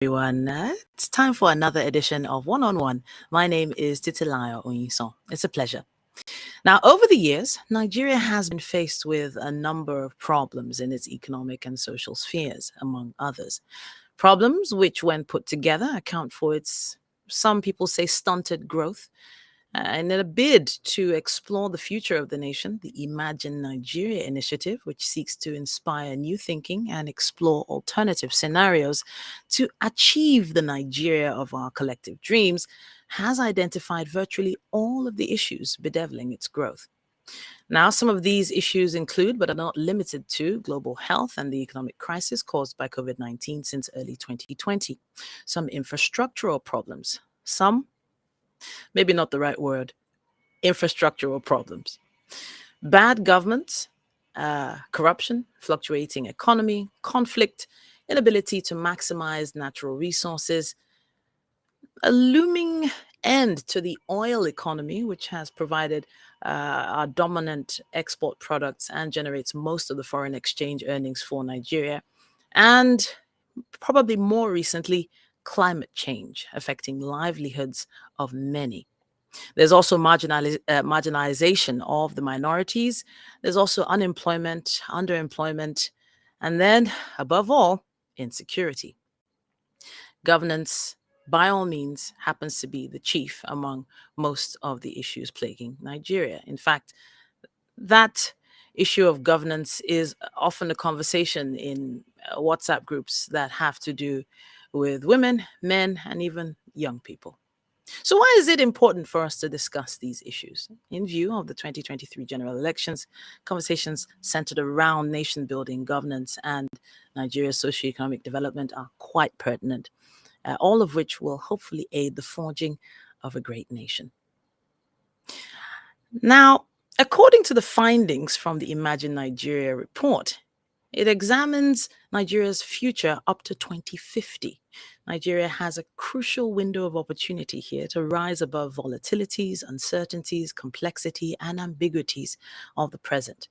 Everyone. It's time for another edition of One on One. My name is Titilayo Oyinsan. It's a pleasure. Now, over the years, Nigeria has been faced with a number of problems in its economic and social spheres, among others. Problems which, when put together, account for its, some people say, stunted growth. And in a bid to explore the future of the nation, the Imagine Nigeria initiative, which seeks to inspire new thinking and explore alternative scenarios to achieve the Nigeria of our collective dreams, has identified virtually all of the issues bedeviling its growth. Now, some of these issues include, but are not limited to, global health and the economic crisis caused by COVID-19 since early 2020, some infrastructural problems, some, maybe not the right word, infrastructural problems, bad governance, corruption, fluctuating economy, conflict, inability to maximize natural resources, a looming end to the oil economy, which has provided our dominant export products and generates most of the foreign exchange earnings for Nigeria, and probably more recently, climate change affecting livelihoods of many. There's also marginalization of the minorities. There's also unemployment, underemployment, and then, above all, insecurity. Governance, by all means, happens to be the chief among most of the issues plaguing Nigeria. In fact, that issue of governance is often a conversation in WhatsApp groups that have to do with women, men, and even young people. So why is it important for us to discuss these issues? In view of the 2023 general elections, conversations centered around nation building, governance, and Nigeria's socioeconomic development are quite pertinent, all of which will hopefully aid the forging of a great nation. Now, according to the findings from the Imagine Nigeria report, it examines Nigeria's future up to 2050. Nigeria has a crucial window of opportunity here to rise above volatilities, uncertainties, complexity, and ambiguities of the present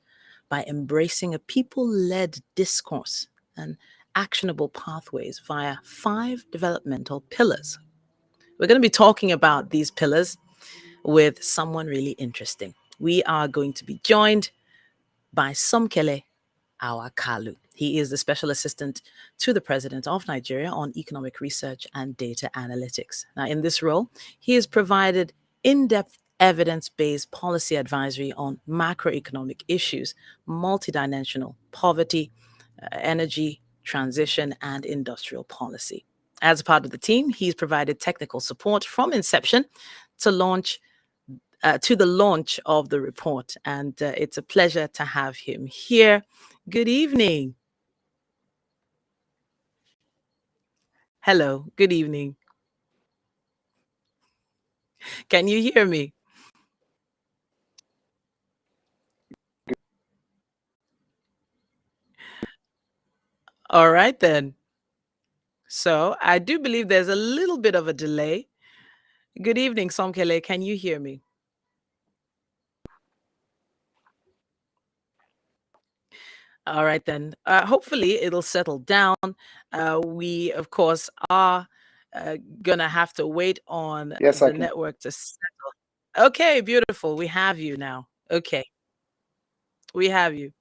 by embracing a people-led discourse and actionable pathways via 5 developmental pillars. We're going to be talking about these pillars with someone really interesting. We are going to be joined by Somkele Awa-Kalu. He is the Special Assistant to the President of Nigeria on Economic Research and Data Analytics. Now, in this role, he has provided in-depth evidence-based policy advisory on macroeconomic issues, multidimensional poverty, energy, transition, and industrial policy. As a part of the team, he's provided technical support from inception to the launch of the report. And it's a pleasure to have him here. Good evening. Hello, good evening. Can you hear me? All right, then. So I do believe there's a little bit of a delay. Good evening, Somkele. Can you hear me? All right, then. Hopefully, it'll settle down. We, of course, are going to have to wait on the network to settle. Okay, beautiful. We have you now. Okay, we have you.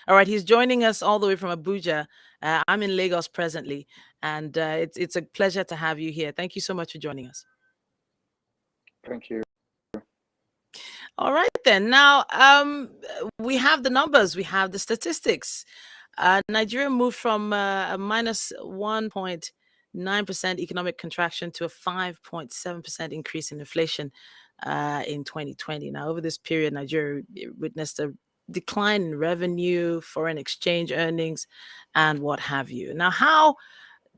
All right, he's joining us all the way from Abuja. I'm in Lagos presently, and it's a pleasure to have you here. Thank you so much for joining us. Thank you. All right, then. Now, we have the numbers. We have the statistics. Nigeria moved from a minus 1.9% economic contraction to a 5.7% increase in inflation in 2020. Now, over this period, Nigeria witnessed a decline in revenue, foreign exchange earnings, and what have you. Now, how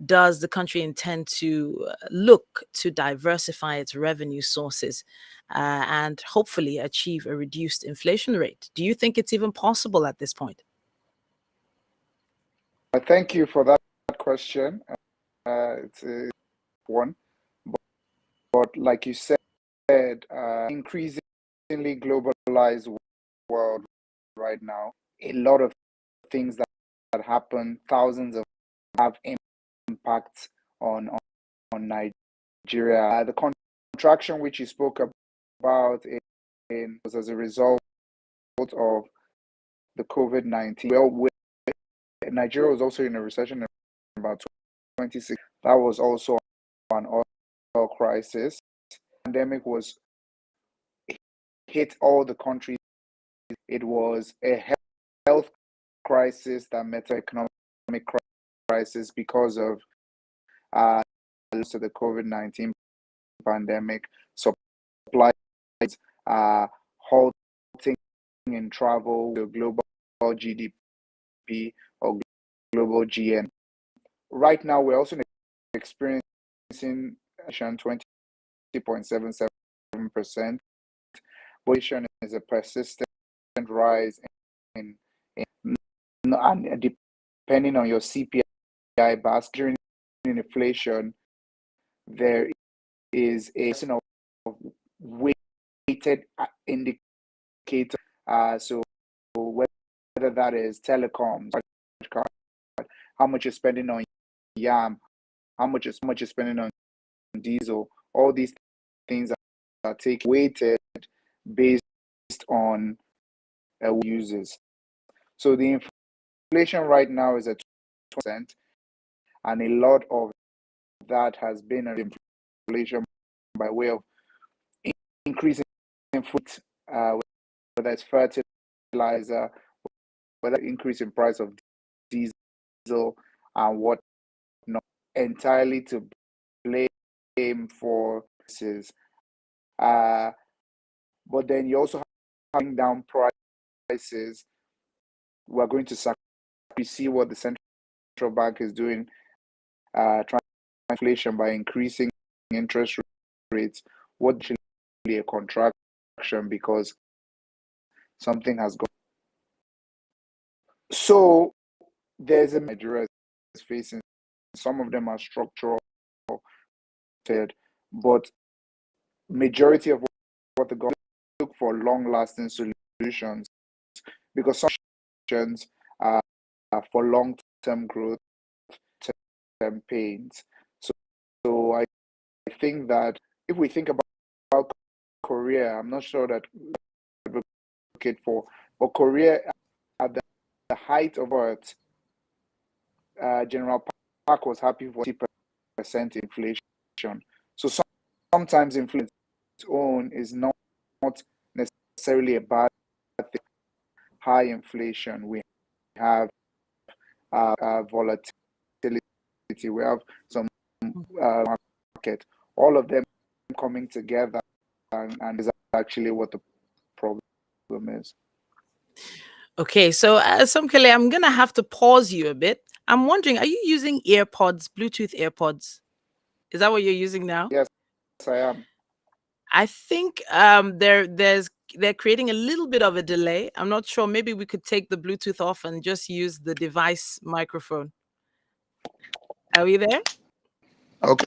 does the country intend to look to diversify its revenue sources and hopefully achieve a reduced inflation rate? Do you think it's even possible at this point? Thank you for that question. It's a one, but like you said, increasingly globalized world right now, a lot of things that happen, thousands of have impact on Nigeria. The contraction which you spoke about was as a result of the COVID-19. Well, Nigeria was also in a recession in about 2016. That was also an oil crisis. The pandemic hit all the countries. It was a health crisis that met an economic crisis because of the COVID-19 pandemic. Supplies halting in travel, the global GDP or global GN. Right now, we're also experiencing 20.77%. Inflation is a persistent rise in and depending on your CPI basket. During inflation, there is a weighted indicator. So whether that is telecoms, how much you're spending on yam, how much you're spending on diesel, all these things are taken weighted based on users. So the inflation right now is at 2%, and a lot of that has been an inflation by way of increasing food, whether it's fertilizer, whether increase in price of diesel and what not, entirely to blame for prices. But then you also having down prices. We're going to see what the central bank is doing, trying inflation by increasing interest rates. What should be a contraction because something has gone. So there's a Nigeria is facing. Some of them are structural, but majority of what the government look for long-lasting solutions, because some solutions are for long-term growth, term pains. So I think that if we think about Korea, I'm not sure that we advocate for, but Korea at the height of it, General Park was happy for 40% inflation. So sometimes inflation its own is not necessarily a bad thing. High inflation, we have volatility, we have some market, all of them coming together, and is actually what the problem is. Okay, so Somkele, I'm gonna have to pause you a bit. I'm wondering, are you using AirPods, Bluetooth AirPods? Is that what you're using now? Yes, I am. I think they're creating a little bit of a delay. I'm not sure. Maybe we could take the Bluetooth off and just use the device microphone. Are we there? Okay.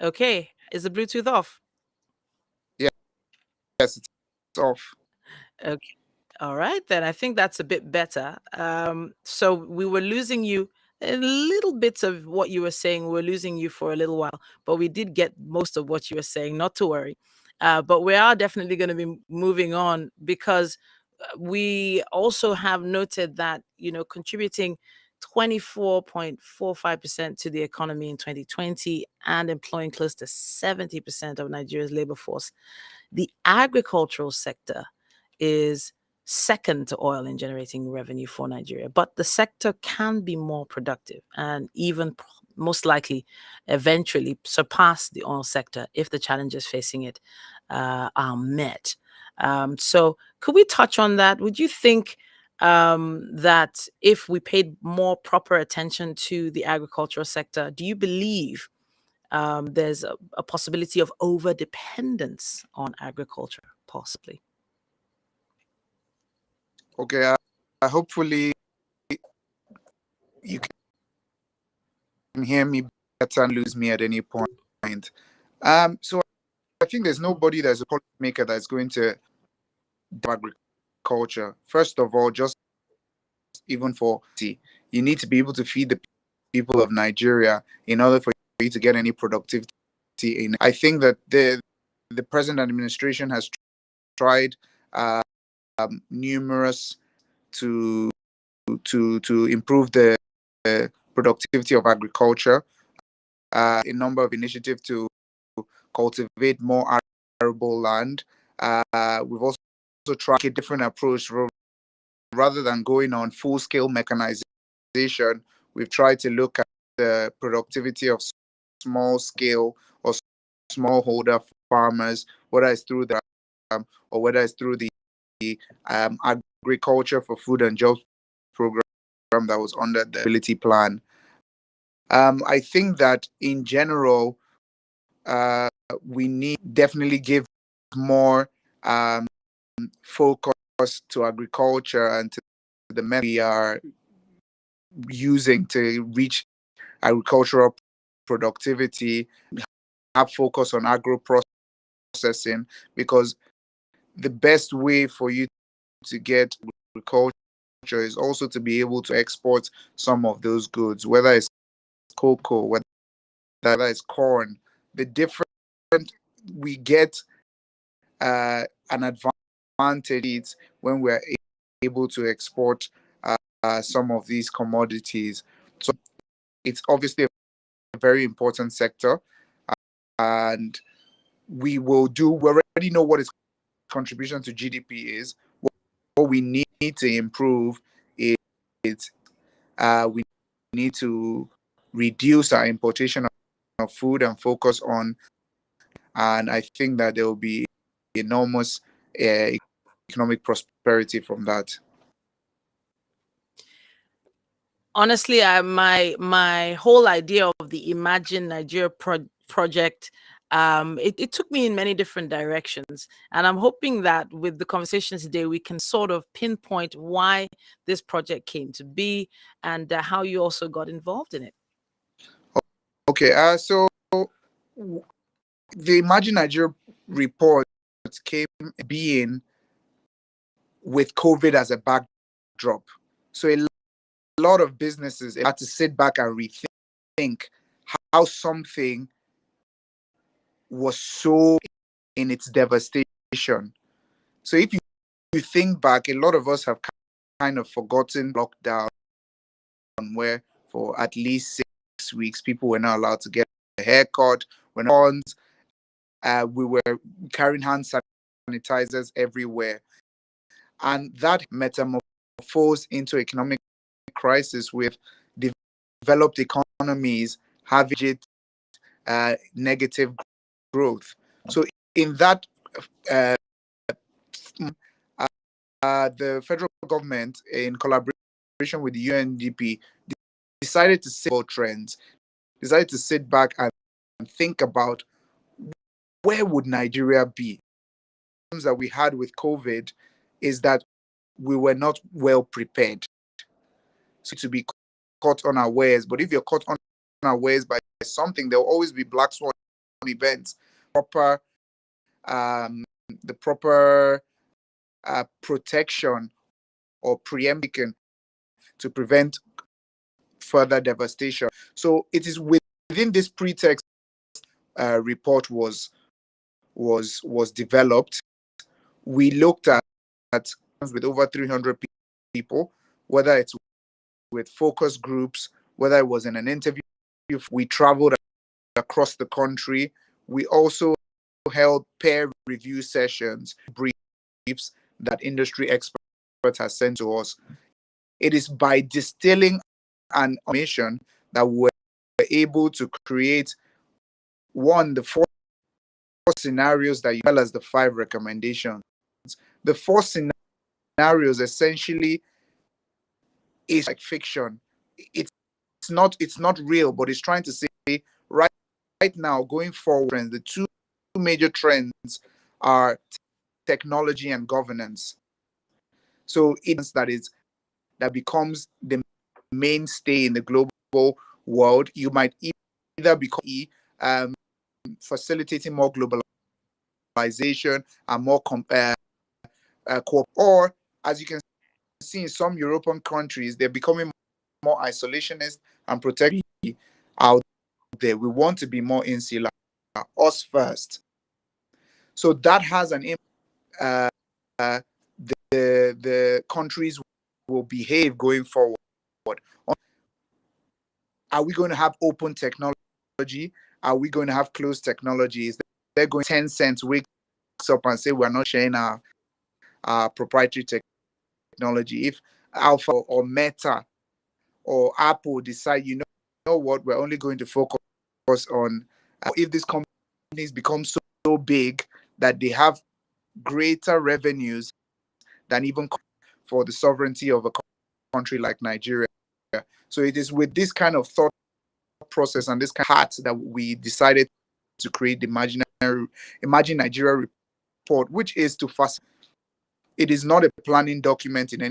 Okay. Is the Bluetooth off? Yeah. Yes, it's off. Okay. All right, then I think that's a bit better. So we were losing you a little bits of what you were saying. We were losing you for a little while, but we did get most of what you were saying. Not to worry. But we are definitely going to be moving on because we also have noted that, contributing 24.45% to the economy in 2020 and employing close to 70% of Nigeria's labor force, the agricultural sector is second to oil in generating revenue for Nigeria. But the sector can be more productive and even most likely eventually surpass the oil sector if the challenges facing it are met. So could we touch on that? Would you think that if we paid more proper attention to the agricultural sector, do you believe there's a possibility of over dependence on agriculture, possibly? Okay, hopefully you can hear me better and lose me at any point. So I think there's nobody that's a policymaker that's going to agriculture. First of all, just even for You need to be able to feed the people of Nigeria in order for you to get any productivity in. I think that the present administration has tried numerous to improve the productivity of agriculture. A number of initiatives to cultivate more arable land. We've also tried a different approach rather than going on full-scale mechanization. We've tried to look at the productivity of small-scale or smallholder farmers, whether it's through the or whether it's through the agriculture for food and jobs program that was under the ability plan. I think that in general, we need definitely give more focus to agriculture and to the methods we are using to reach agricultural productivity, have focus on agro processing, because the best way for you to get agriculture is also to be able to export some of those goods, whether it's cocoa, whether it's corn. The different we get an advantage when we're able to export some of these commodities. So it's obviously a very important sector, and we already know what its contribution to GDP is. What we need to improve is we need to reduce our importation of food and focus on, and I think that there will be enormous economic prosperity from that. Honestly, my whole idea of the Imagine Nigeria project, it took me in many different directions, and I'm hoping that with the conversation today, we can sort of pinpoint why this project came to be and how you also got involved in it. Okay, so the Imagine Nigeria report came being with COVID as a backdrop. So a lot of businesses had to sit back and rethink how something was so in its devastation. So if you think back, a lot of us have kind of forgotten lockdown, where for at least 6 weeks people were not allowed to get a haircut. We were carrying hand sanitizers everywhere, and that metamorphosed into economic crisis with developed economies having negative growth. So in that, the federal government, in collaboration with the UNDP, decided to see trends, decided to sit back and think about where would Nigeria be. The problems that we had with COVID is that we were not well prepared. So to be caught unawares, but if you're caught unawares by something, there will always be black swan events. The proper protection or preemption to prevent further devastation. So it is within this pretext report was developed. We looked at with over 300 people, whether it's with focus groups, whether it was in an interview. We traveled across the country. We also held peer review sessions, briefs that industry experts have sent to us. It is by distilling an information that we're able to create the 4 scenarios that you tell us, the 5 recommendations. The 4 scenarios essentially is like fiction. It's not real, but it's trying to say right now, going forward, the 2 major trends are technology and governance. So it's that becomes the mainstay in the global world. You might either become facilitating more globalization and more or, as you can see in some European countries, they're becoming more isolationist and protective out there. We want to be more insular, us first. So that has an impact. Uh, the countries will behave going forward. Are we going to have open technology? Are we going to have closed technology? Is they're going 10 cents wakes up and say we're not sharing our proprietary technology? If Alpha or Meta or Apple decide, know what, we're only going to focus on if these companies become so big that they have greater revenues than even for the sovereignty of a country like Nigeria. So it is with this kind of thought process and this kind of heart that we decided to create the Imagine Nigeria report, which is to facilitate. It is not a planning document in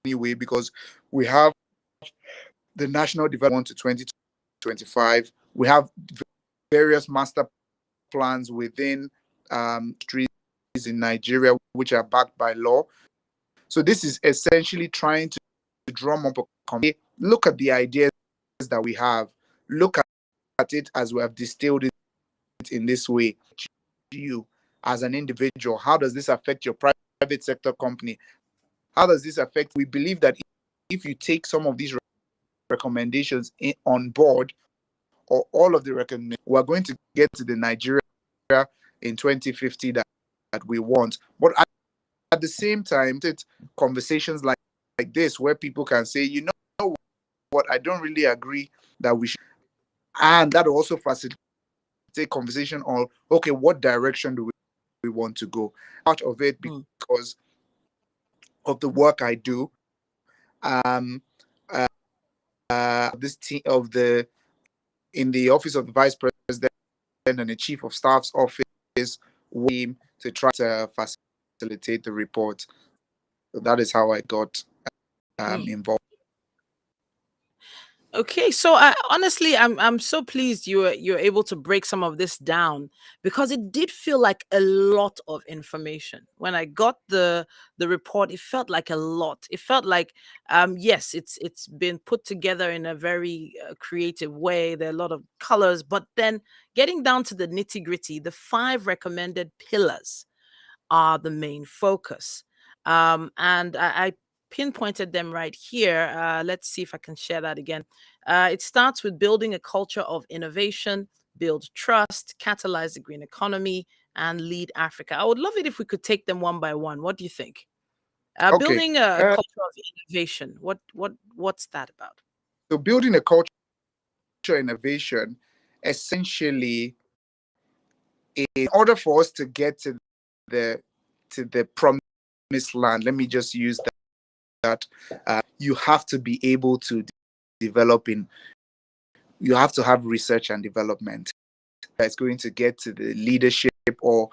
any way, because we have the National Development to 2025. We have various master plans within streets in Nigeria, which are backed by law. So this is essentially trying to drum up a community. Look at the ideas that we have. Look at it as we have distilled it in this way. You, as an individual, how does this affect your private sector company? How does this affect? We believe that if you take some of these recommendations on board, or all of the recommendations, we're going to get to the Nigeria in 2050 that we want. But at the same time, it's conversations like this where people can say, you know what, I don't really agree that we should. And that will also facilitate conversation on, okay, what direction do we want to go? Part of it, because of the work I do, this team in the office of the vice president and the chief of staff's office, to try to facilitate the report. So that is how I got involved. Okay, so honestly, I'm so pleased you're able to break some of this down, because it did feel like a lot of information. When I got the report, it felt like a lot. It felt like yes, it's been put together in a very creative way. There are a lot of colors, but then getting down to the nitty-gritty, the 5 recommended pillars are the main focus. And I pinpointed them right here. Let's see if I can share that again. It starts with building a culture of innovation, build trust, catalyze the green economy, and lead Africa. I would love it if we could take them one by one. What do you think? Okay. Building a culture of innovation. What's that about? So building a culture of innovation, essentially, in order for us to get to the promised land, let me just use that. You have to be able to develop you have to have research and development that's going to get to the leadership, or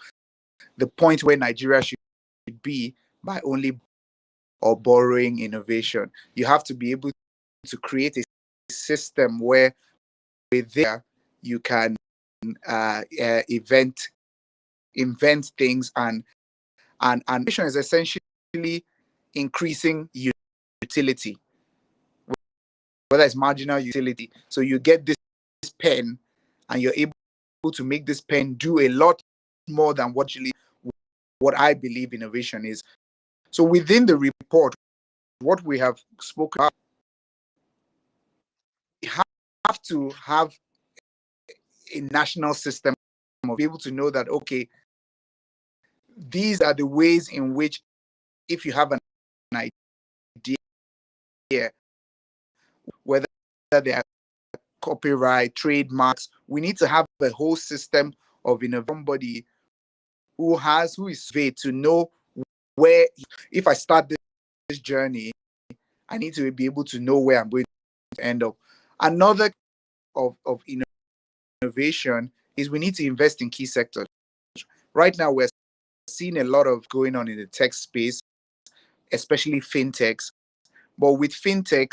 the point where Nigeria should be, by only or borrowing innovation. You have to be able to create a system where with there you can invent things, and innovation is essentially increasing utility, whether it's marginal utility. So you get this pen, and you're able to make this pen do a lot more than what I believe innovation is. So within the report, what we have spoken about, we have to have a national system of be able to know that, okay, these are the ways in which, if you have an idea, whether they are copyright, trademarks, we need to have a whole system of somebody who is paid to know where, if I start this journey, I need to be able to know where I'm going to end up. Another of innovation is we need to invest in key sectors. Right now, we're seeing a lot of going on in the tech space, especially fintechs. But with fintech,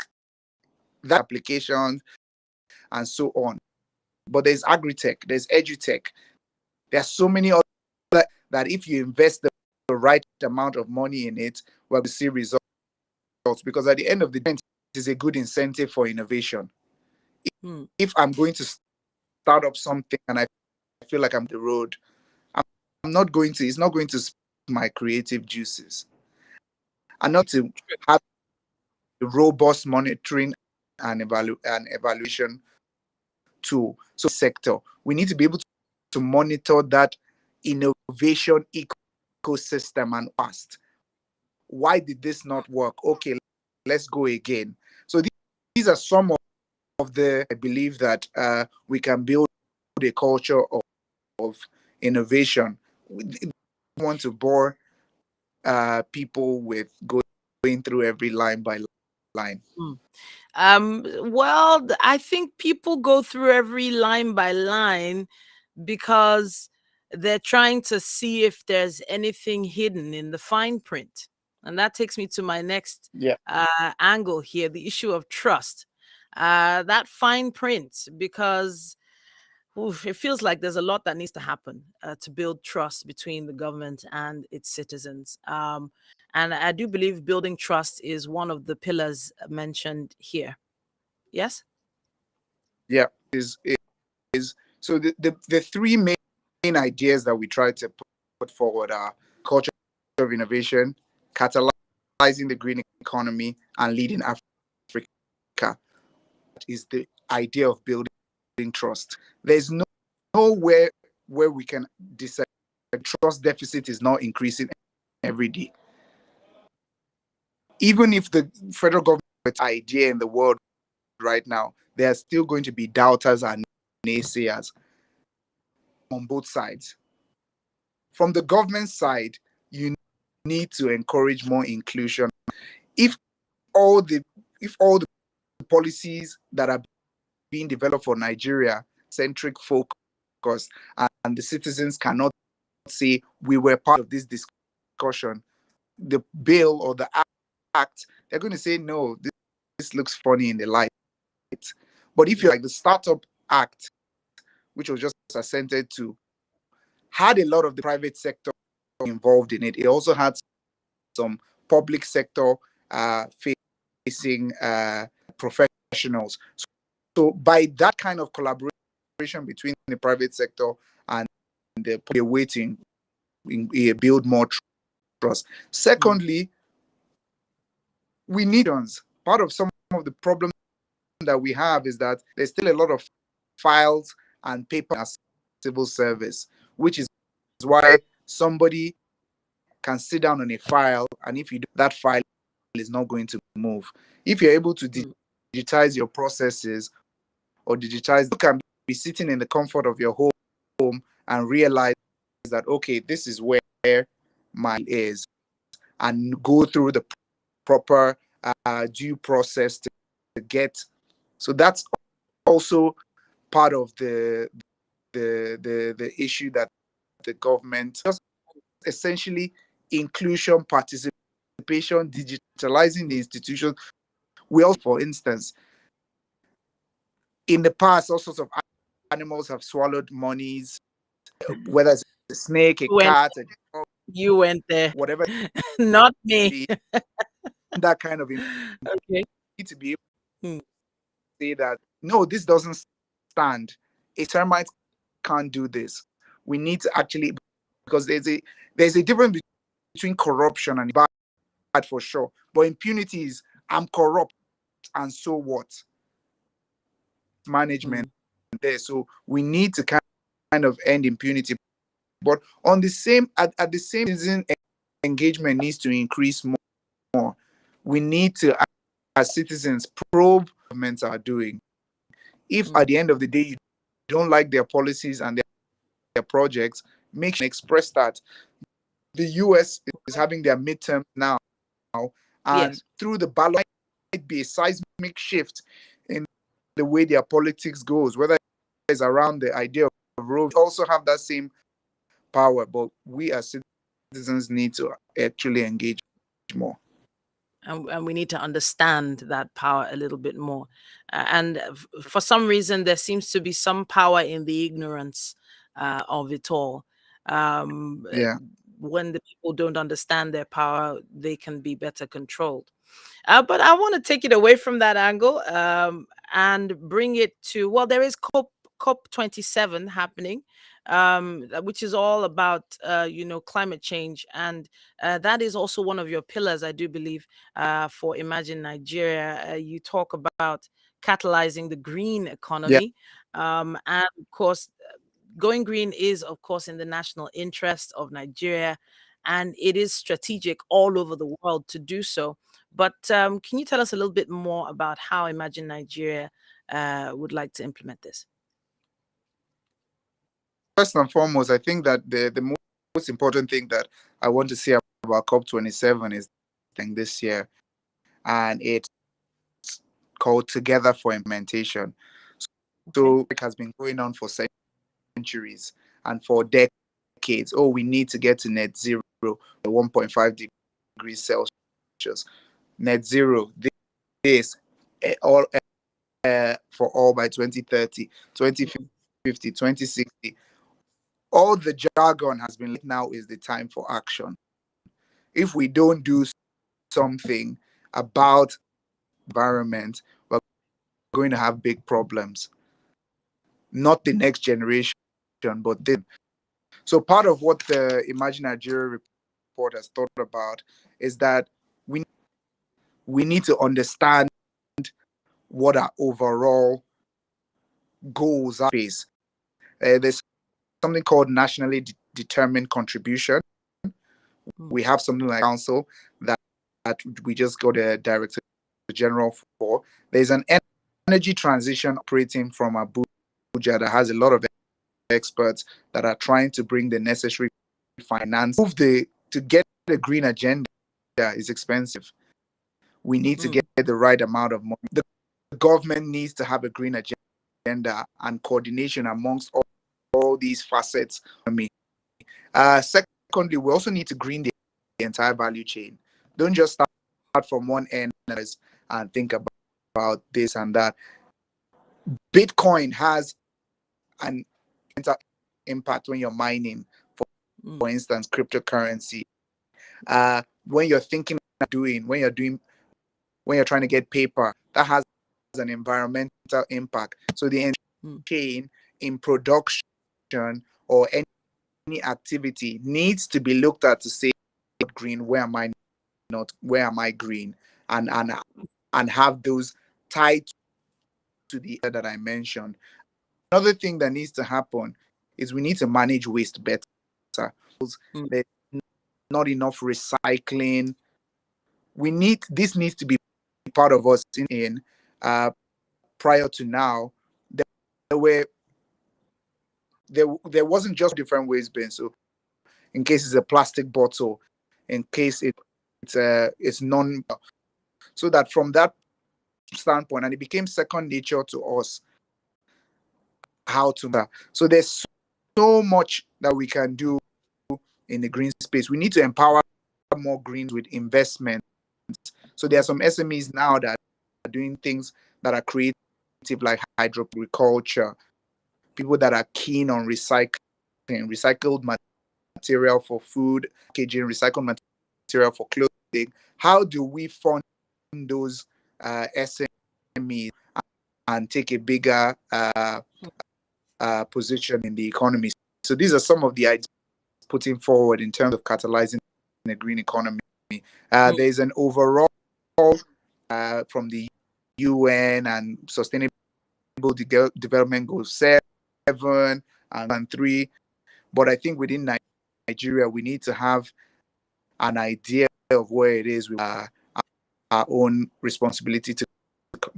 that applications and so on. But there's agri-tech, there's edutech. There's so many other that if you invest the right amount of money in it, we're going to see results. Because at the end of the day, is a good incentive for innovation. Hmm. If I'm going to start up something and I feel like I'm the road, I'm not going to, it's not going to spark my creative juices. And not to have robust monitoring and evaluation tool. So sector, we need to be able to monitor that innovation ecosystem and ask, why did this not work? Okay, let's go again. So these are some of the, I believe that we can build a culture of innovation. We want to bore people with going through every line by line. Well, I think people go through every line by line because they're trying to see if there's anything hidden in the fine print. And that takes me to my next Yeah. angle here, the issue of trust. That fine print, because it feels like there's a lot that needs to happen to build trust between the government and its citizens. And I do believe building trust is one of the pillars mentioned here. Yes? Yeah. Is so the three main ideas that we try to put forward are culture of innovation, catalyzing the green economy, and leading Africa. Is the idea of building trust. There's nowhere where we can decide trust deficit is not increasing every day. Even if the federal government idea in the world right now, there are still going to be doubters and naysayers on both sides. From the government side, you need to encourage more inclusion. If all the policies that are being developed for Nigeria centric focus and the citizens cannot say we were part of this discussion, the bill or the act, they're going to say no, this looks funny in the light. But if you're like the Startup Act, which was just assented to, had a lot of the private sector involved in it. It also had some public sector facing professionals. So by that kind of collaboration between the private sector and the way to build more trust. Secondly, we need part of some of the problems that we have is that there's still a lot of files and paper as civil service, which is why somebody can sit down on a file, and if you do, that file is not going to move. If you're able to digitize your processes or digitize, you can be sitting in the comfort of your home and realize that, okay, this is where my is, and go through the proper due process to get. So that's also part of the issue that the government just essentially inclusion, participation, digitalizing the institutions. We also, for instance, in the past, all sorts of animals have swallowed monies, whether it's a snake, a cat, a dog, you went there, whatever, not me. that kind of Okay. need to be able to say that no, this doesn't stand. A termite can't do this. We need to actually, because there's a difference between corruption and bad for sure. But impunity is I'm corrupt and so what? Management there. So we need to kind of end impunity. But on the same at the same season, engagement needs to increase more. We need to, as citizens, probe what governments are doing. If at the end of the day you don't like their policies and their projects, make sure express that. The US is having their midterm now, and Yes. through the ballot might be a seismic shift in the way their politics goes, whether it's around the idea of road. We also have that same power, but we as citizens need to actually engage more. And we need to understand that power a little bit more. And for some reason, there seems to be some power in the ignorance of it all. Yeah. When the people don't understand their power, they can be better controlled. But I want to take it away from that angle and bring it to, well, there is COP27 happening, which is all about, climate change. And that is also one of your pillars, I do believe, for Imagine Nigeria. You talk about catalyzing the green Yeah. economy. And of course, going green is, of course, in the national interest of Nigeria, and it is strategic all over the world to do so. But can you tell us a little bit more about how Imagine Nigeria would like to implement this? First and foremost, I think that the most important thing that I want to say about COP27 is this year, and it's called Together for Implementation. Okay. So it has been going on for centuries and for decades. Oh, we need to get to net zero, 1.5 degrees Celsius. Net zero, this all for all by 2030, 2050, 2060. All the jargon has been, now is the time for action. If we don't do something about environment, we're going to have big problems. Not the next generation, but this. So part of what the Imagine Nigeria report has thought about is that we need to understand what our overall goals are. There's something called nationally determined contribution. We have something like council that we just got a director general for. There's an energy transition operating from Abuja that has a lot of experts that are trying to bring the necessary finance. To get the green agenda is expensive. We need to get the right amount of money. The government needs to have a green agenda and coordination amongst all these facets of me. Secondly, we also need to green the entire value chain. Don't just start from one end and think about this and that. Bitcoin has an impact when you're mining, for instance, cryptocurrency. When you're thinking of when you're trying to get paper, that has an environmental impact. So the chain in production or any activity needs to be looked at to say, green, where am I not, where am I green, and have those tied to the that I mentioned. Another thing that needs to happen is we need to manage waste better. There's not enough recycling. This needs to be part of us in prior to now. There wasn't just different waste bins. So in case it's a plastic bottle, in case it's non, so that from that standpoint, and it became second nature to us how to. So there's so much that we can do in the green space. We need to empower more greens with investment. So there are some SMEs now that are doing things that are creative, like hydroponiculture. People that are keen on recycled material for food, packaging, recycled material for clothing. How do we fund those SMEs and take a bigger position in the economy? So these are some of the ideas putting forward in terms of catalyzing the green economy. There's an overall from the UN and Sustainable Development Goals 7 and 3. But I think within Nigeria, we need to have an idea of where it is with our own responsibility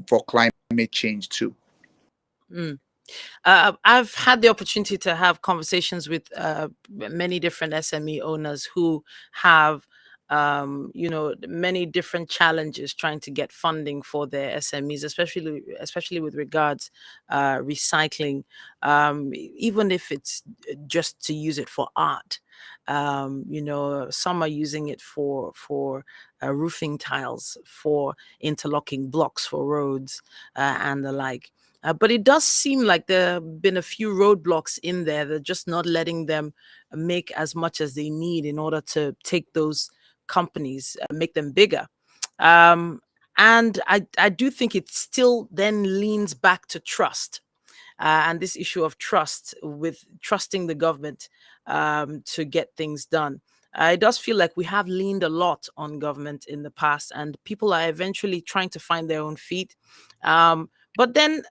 for climate change too. I've had the opportunity to have conversations with many different SME owners who have many different challenges trying to get funding for their SMEs, especially with regards recycling, even if it's just to use it for art. Some are using it for roofing tiles, for interlocking blocks for roads, and the like. But it does seem like there have been a few roadblocks in there that are just not letting them make as much as they need in order to take those companies, make them bigger. And I do think it still then leans back to trust. And this issue of trust, with trusting the government to get things done. It does feel like we have leaned a lot on government in the past, and people are eventually trying to find their own feet. But then,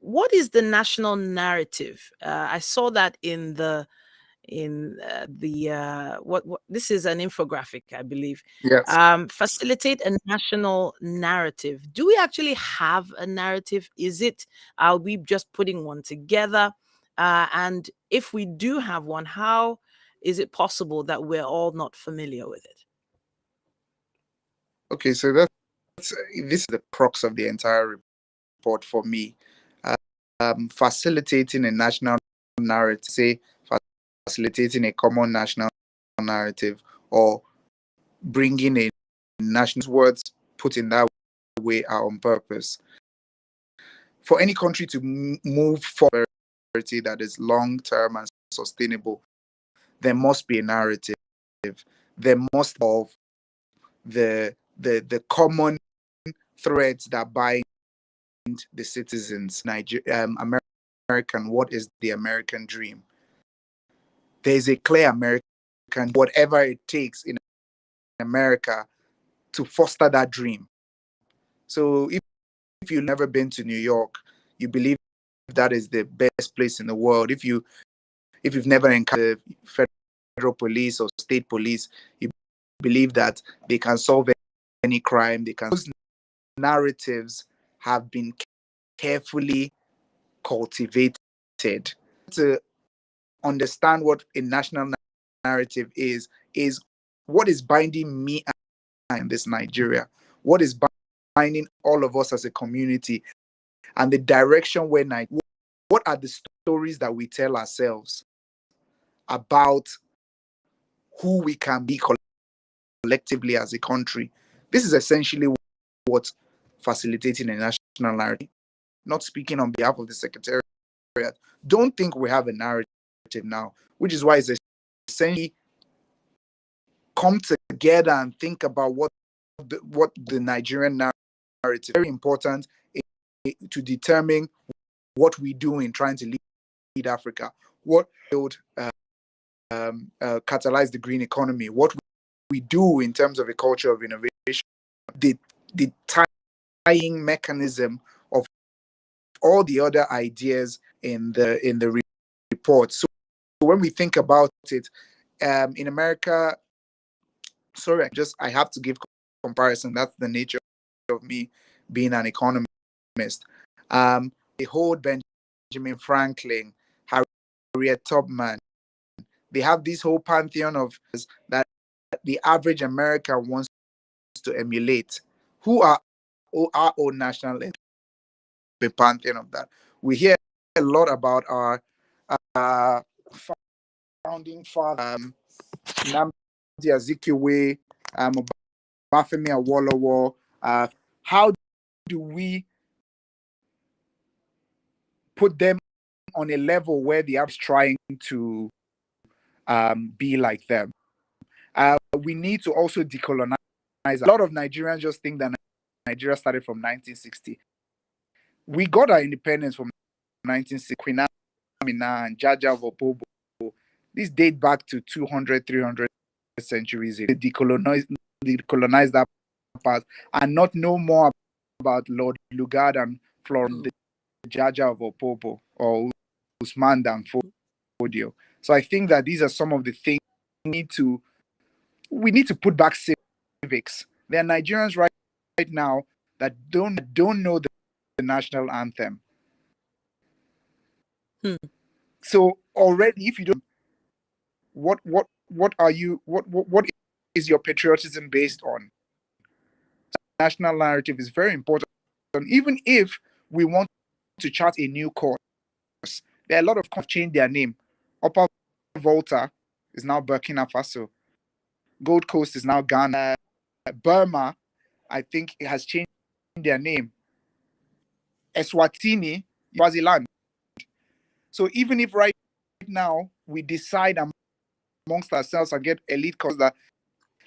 what is the national narrative? I saw that in what this is an infographic, I believe. Yes. Facilitate a national narrative. Do we actually have a narrative? Is it, are we just putting one together? And if we do have one, how is it possible that we're all not familiar with it? Okay, so this is the crux of the entire report for me. Facilitating a national narrative, say facilitating a common national narrative, or bringing a national words put in that way are on purpose. For any country to move forward that is long term and sustainable, there must be a narrative. There must of the common threads that bind the citizens. American, what is the American dream? There is a clear American, whatever it takes in America to foster that dream. So if you've never been to New York, you believe that is the best place in the world. If you've never encountered federal police or state police, you believe that they can solve any crime. Those narratives have been carefully cultivated. To understand what a national narrative is what is binding me and this Nigeria, what is binding all of us as a community, and the direction where what are the stories that we tell ourselves about who we can be collectively as a country. This is essentially what facilitating a national narrative. Not speaking on behalf of the Secretariat, don't think we have a narrative now, which is why it's essentially come together and think about what the Nigerian narrative is. Very important to determine what we do in trying to lead Africa, what build catalyze the green economy, what we do in terms of a culture of innovation, the tying mechanism of all the other ideas in the report. So when we think about it, in America, sorry, I have to give comparison. That's the nature of me being an economist. They hold Benjamin Franklin, Harriet Tubman. They have this whole pantheon of that the average American wants to emulate. Who are our own national the pantheon of that? We hear a lot about our founding father, Nnamdi Azikiwe, Obafemi Awolowo. How do we put them on a level where they are trying to be like them? We need to also decolonize. A lot of Nigerians just think that Nigeria started from 1960. We got our independence from 1960. Queen Amina and Jaja Vopobo. These date back to 200, 300 centuries ago. They decolonize that part and not know more about Lord Lugard and Florence, the Jaja of Opobo or Usman Dan Fodio. So I think that these are some of the things we need to put back civics. There are Nigerians right now that don't know the national anthem. So already, if you don't, what is your patriotism based on? National narrative is very important. Even if we want to chart a new course, there are a lot of countries change their name. Upper Volta is now Burkina Faso. Gold Coast is now Ghana. Burma, I think it has changed their name. Eswatini, Swaziland. So even if right now we decide amongst ourselves and get elite courses that,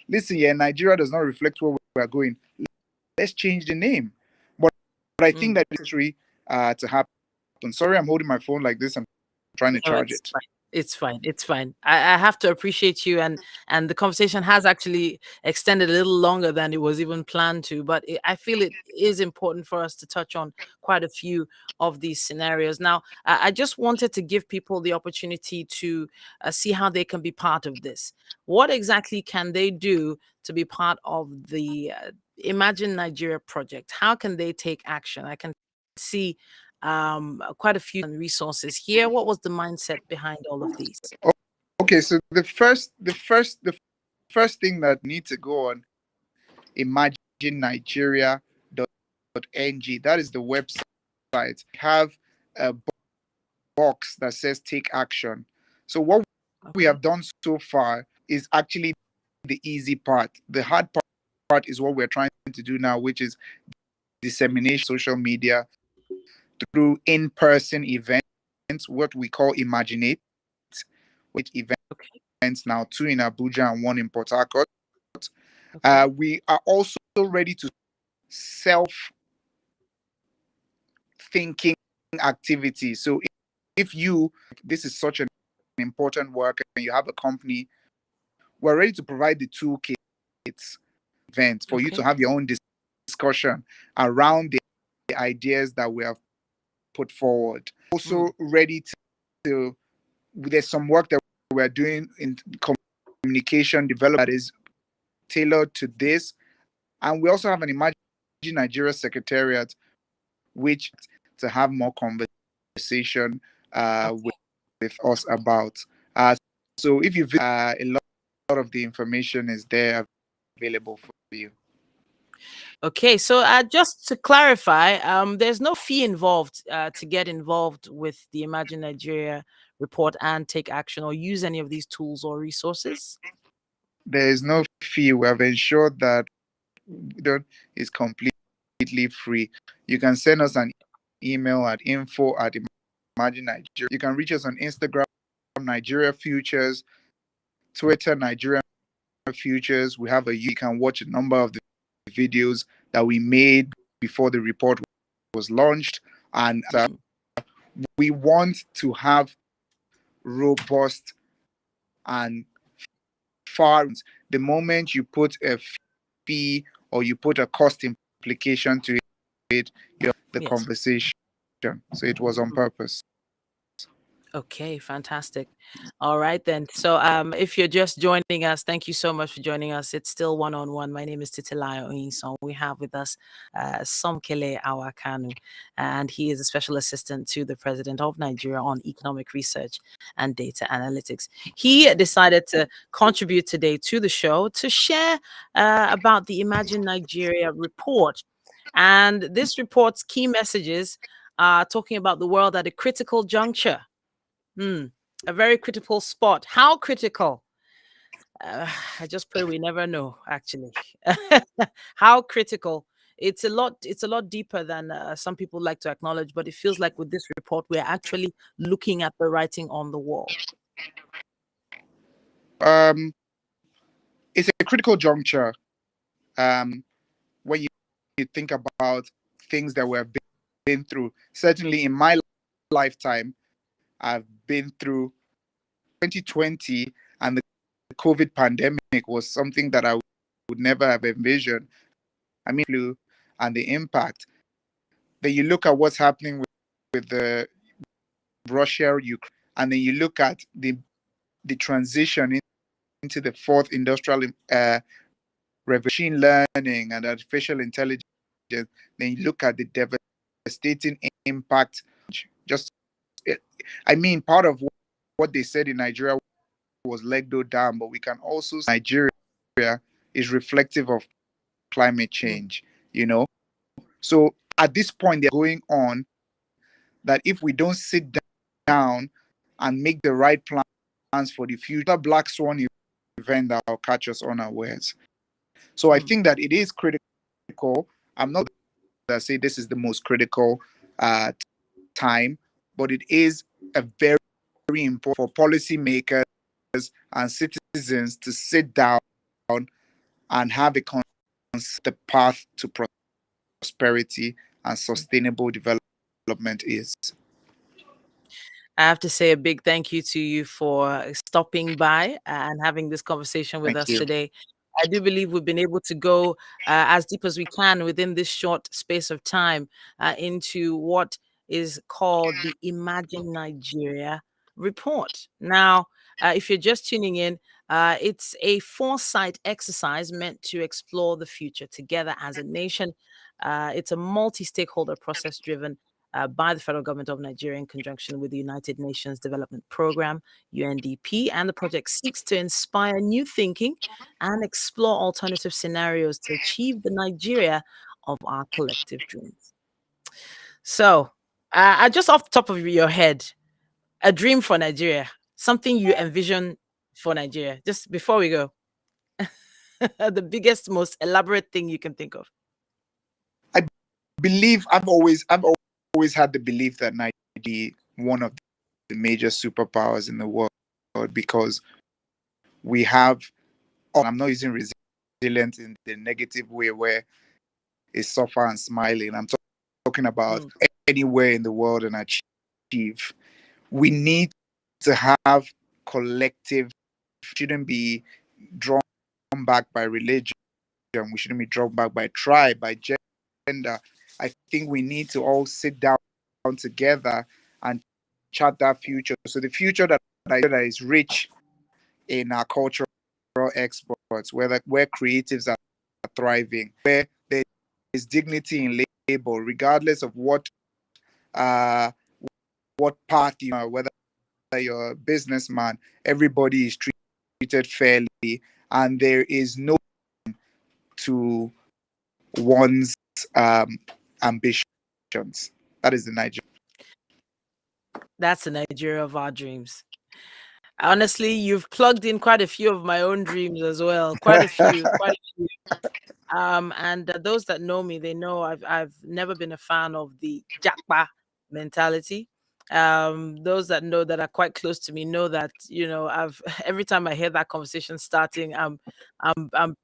listen, yeah, Nigeria does not reflect what we are going. Let's change the name. But I think that it's necessary to happen. Sorry, I'm holding my phone like this. I'm trying to No, charge it's it. fine. It's fine. It's fine. I have to appreciate you, and the conversation has actually extended a little longer than it was even planned to. But I feel it is important for us to touch on quite a few of these scenarios. Now, I just wanted to give people the opportunity to see how they can be part of this. What exactly can they do to be part of the Imagine Nigeria project? How can they take action? I can see quite a few resources here. What was the mindset behind all of these? Okay, so the first thing that need to go on imaginenigeria.ng. That is the website. Have a box that says take action. So what we have done so far is actually the easy part. The hard part is what we're trying to do now, which is dissemination social media through in-person events, what we call Imaginate, which events now, 2 in Abuja and 1 in Port Harcourt. We are also ready to self-thinking activity. So if this is such an important work and you have a company, we're ready to provide the toolkits event for you to have your own discussion around the ideas that we have put forward. Also ready to there's some work that we're doing in communication development that is tailored to this. And we also have an Imagine Nigeria Secretariat, which to have more conversation with us about. So if you visit, a lot of the information is there available for you. Okay, so just to clarify, there's no fee involved to get involved with the Imagine Nigeria report and take action or use any of these tools or resources? There is no fee. We have ensured that is completely free. You can send us an email at info@Imagine Nigeria. You can reach us on Instagram, Nigeria Futures, Twitter, Nigeria Futures. We have you can watch a number of the videos that we made before the report was launched, and we want to have robust and far. The moment you put a fee or you put a cost implication to it, the conversation. So it was on purpose. Okay, fantastic. All right then. So if you're just joining us, thank you so much for joining us. It's still one-on-one. My name is Titilayo Oyinsan. We have with us Somkele Awa-Kalu, and he is a special assistant to the president of Nigeria on economic research and data analytics. He decided to contribute today to the show to share about the Imagine Nigeria report. And this report's key messages are talking about the world at a critical juncture. A very critical spot. How critical? I just pray we never know, actually. How critical? It's a lot deeper than some people like to acknowledge, but it feels like with this report, we're actually looking at the writing on the wall. It's a critical juncture. When you think about things that we've been through, certainly in my lifetime, I've been through 2020, and the COVID pandemic was something that I would never have envisioned. I mean, flu and the impact. Then you look at what's happening with the Russia, Ukraine, and then you look at the transition into the fourth industrial revolution, learning and artificial intelligence. Then you look at the devastating impact. Part of what they said in Nigeria was Legdo Dam, but we can also say Nigeria is reflective of climate change, So at this point, they're going on that if we don't sit down and make the right plans for the future, Black Swan event that will catch us unawares. So I think that it is critical. I'm not going to say this is the most critical time, but it is a very, very important for policymakers and citizens to sit down and have a the path to prosperity and sustainable development is. I have to say a big thank you to you for stopping by and having this conversation with Thank us you. today. I do believe we've been able to go as deep as we can within this short space of time into what is called the Imagine Nigeria report. Now, if you're just tuning in, it's a foresight exercise meant to explore the future together as a nation. It's a multi stakeholder process driven by the federal government of Nigeria in conjunction with the United Nations Development Programme, UNDP, and the project seeks to inspire new thinking and explore alternative scenarios to achieve the Nigeria of our collective dreams. So, just off the top of your head, a dream for Nigeria, something you envision for Nigeria, just before we go, the biggest, most elaborate thing you can think of. I believe I've always had the belief that Nigeria is one of the major superpowers in the world because we have. Oh, I'm not using resilient in the negative way where it's suffer and smiling. I'm talking about anywhere in the world and achieve. We need to have collective. Shouldn't be drawn back by religion. We shouldn't be drawn back by tribe, by gender. I think we need to all sit down together and chart that future. So the future that is rich in our cultural exports, where creatives are thriving, where there is dignity in labor, regardless of uh, what path you are, whether you're a businessman, everybody is treated fairly, and there is no to one's ambitions. That is the Nigeria. That's the Nigeria of our dreams. Honestly, you've plugged in quite a few of my own dreams as well. Quite a few, quite a few. And those that know me, they know I've never been a fan of the jackpa mentality. Those that know that are quite close to me know that I've every time I hear that conversation starting, I'm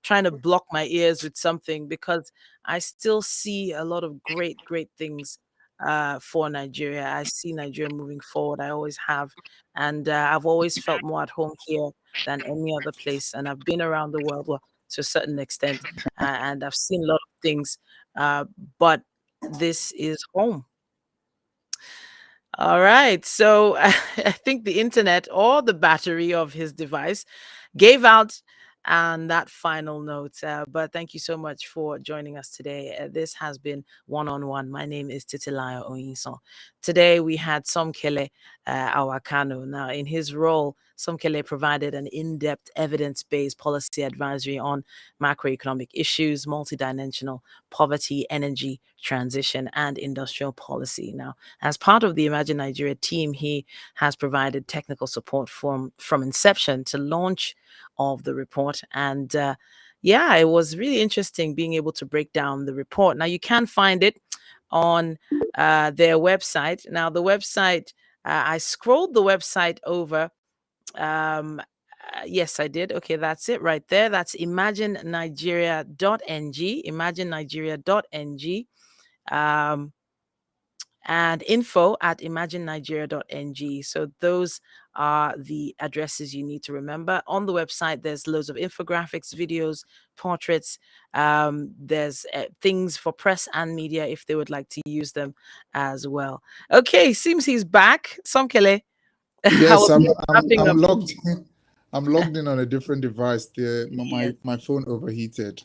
trying to block my ears with something because I still see a lot of great things for Nigeria. I see Nigeria moving forward. I always have, and I've always felt more at home here than any other place. And I've been around the world, well, to a certain extent, and I've seen a lot of things, but this is home. All right. So I think the internet or the battery of his device gave out on that final note. But thank you so much for joining us today. This has been One on One. My name is Titilayo Oyinsan. Today we had Somkele Awa-Kalu. Now, in his role, Somkele provided an in-depth evidence-based policy advisory on macroeconomic issues, multidimensional poverty, energy transition, and industrial policy. Now, as part of the Imagine Nigeria team, he has provided technical support from inception to launch of the report. And yeah, it was really interesting being able to break down the report. Now, you can find it on their website. Now, the website, I scrolled the website over. Yes, I did. Okay, that's it right there. That's imaginenigeria.ng, imaginenigeria.ng. And info@imaginenigeria.ng. So those are the addresses you need to remember. On the website, there's loads of infographics, videos, portraits. There's things for press and media if they would like to use them as well. Okay, seems he's back. Somkele. Yes, I'm wrapping up. logged in. I'm logged in on a different device. My phone overheated.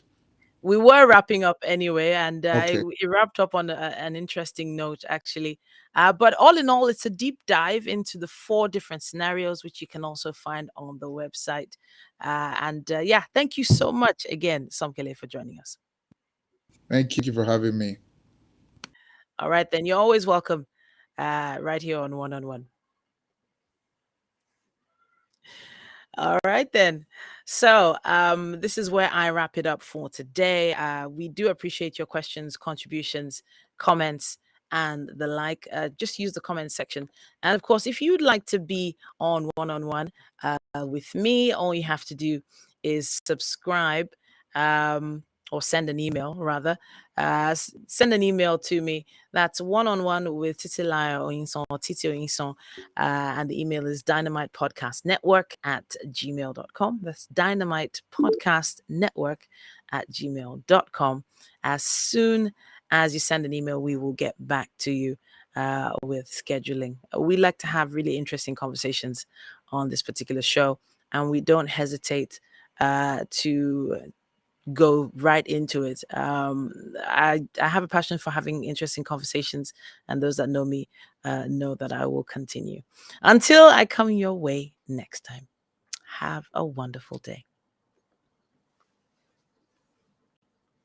We were wrapping up anyway, and Okay. it wrapped up on an interesting note, actually. But all in all, it's a deep dive into the 4 different scenarios, which you can also find on the website. And yeah, thank you so much again, Somkele, for joining us. Thank you for having me. All right, then you're always welcome right here on One on One. All right, then. So, this is where I wrap it up for today. We do appreciate your questions, contributions, comments, and the like. Just use the comment section. And of course, if you'd like to be on One with me, all you have to do is subscribe. or send an email rather, send an email to me. That's one-on-one with Titilayo Oyinsan or Titi Oyinsan. And the email is dynamitepodcastnetwork@gmail.com. That's dynamitepodcastnetwork@gmail.com. As soon as you send an email, we will get back to you with scheduling. We like to have really interesting conversations on this particular show, and we don't hesitate to go right into it. I have a passion for having interesting conversations, and those that know me know that I will continue. Until I come your way next time, have a wonderful day.